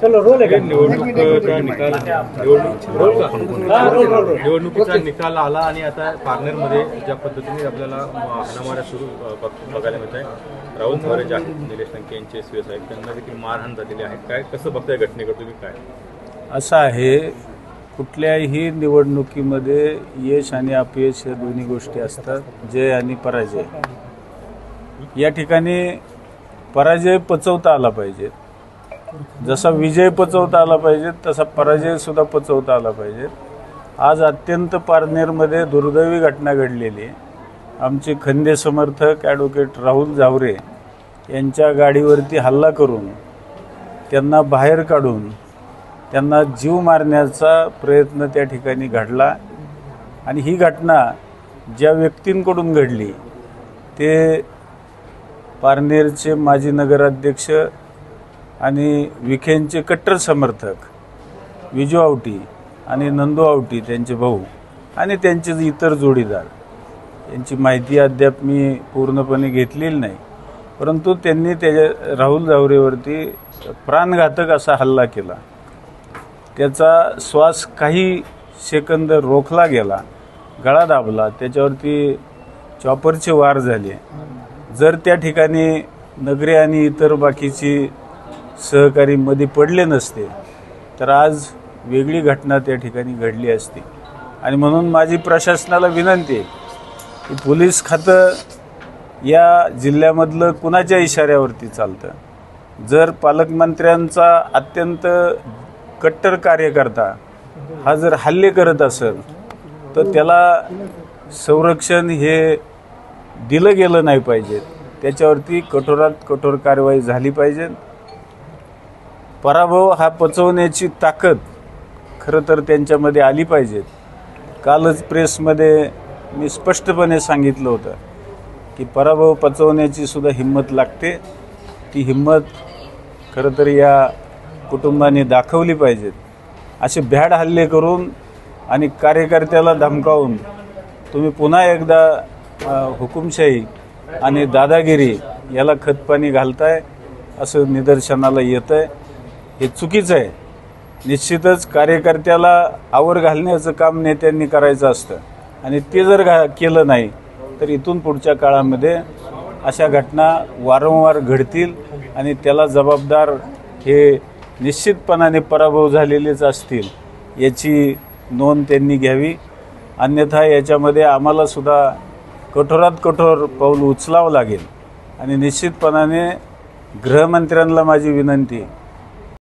चलो रोल आहे. निवडणुकीचा निकाल आला आणि आता पारनेरमध्ये ज्या पद्धतीने आपल्याला हाणामाऱ्या सुरू बघायला मिळत आहे. राहुल धावरे जे आहेत, निलेश लंके यांचे एसपीएस आहेत, त्यांना देखील मारहाण झालेली आहे. काय कसं बघताय घटनेकडे तुम्ही? काय असं आहे, कुठल्याही निवडणुकीमध्ये यश आणि अपयश या दोन्ही गोष्टी असतात, जय आणि पराजय. या ठिकाणी पराजय पचवता आला पाहिजे. जसा विजय पचवता आला पाहिजे तसा पराजय सुद्धा पचवता आला पाहिजे. आज अत्यंत पारनेरमध्ये दुर्दैवी घटना घडलेली आहे. आमचे खंदे समर्थक ॲडव्होकेट राहुल धावरे यांच्या गाडीवरती हल्ला करून त्यांना बाहेर काढून त्यांना जीव मारण्याचा प्रयत्न त्या ठिकाणी घडला. आणि ही घटना ज्या व्यक्तींकडून घडली ते पारनेरचे माजी नगराध्यक्ष आणि विखेंचे कट्टर समर्थक विजू आवटी आणि नंदू आवटी त्यांचे भाऊ आणि त्यांचे इतर जोडीदार यांची माहिती अद्याप मी पूर्णपणे घेतलेली नाही, परंतु त्यांनी त्याच्या राहुल धावरेवरती प्राणघातक असा हल्ला केला. त्याचा श्वास काही सेकंद रोखला गेला, गळा दाबला, त्याच्यावरती चॉपरचे वार झाले. जर त्या ठिकाणी नगरे आणि इतर बाकीची सहकारी मध्ये पडले नसते तर आज वेगळी घटना त्या ठिकाणी घडली असती. आणि म्हणून माझी प्रशासनाला विनंती आहे की पोलीस खातं या जिल्ह्यामधलं कुणाच्या इशाऱ्यावरती चालतं. जर पालकमंत्र्यांचा अत्यंत कट्टर कार्यकर्ता हा जर हल्ले करत असेल तर त्याला संरक्षण हे दिलं गेलं नाही पाहिजे. त्याच्यावरती कठोरात कठोर कारवाई झाली पाहिजे. पराभव हा पचवण्याची ताकद खरं तर त्यांच्यामध्ये आली पाहिजे. कालच प्रेसमध्ये मी स्पष्टपणे सांगितलं होतं की पराभव पचवण्याची सुद्धा हिंमत लागते. ती हिंमत खरं तर या कुटुंबाने दाखवली पाहिजे. असे भ्याड हल्ले करून आणि कार्यकर्त्याला धमकावून तुम्ही पुन्हा एकदा हुकुमशाही आणि दादागिरी याला खतपाणी घालताय असं निदर्शनाला येतं आहे. हे चुकीचं आहे. निश्चितच कार्यकर्त्याला आवर घालण्याचं काम नेत्यांनी करायचं असतं आणि ते जर केलं नाही तर इथून पुढच्या काळामध्ये अशा घटना वारंवार घडतील आणि त्याला जबाबदार हे निश्चितपणाने पराभव झालेलेच असतील याची नोंद त्यांनी घ्यावी. अन्यथा याच्यामध्ये आम्हाला सुद्धा कठोरात कठोर पाऊल उचलावं लागेल. आणि निश्चितपणाने गृहमंत्र्यांना माझी विनंती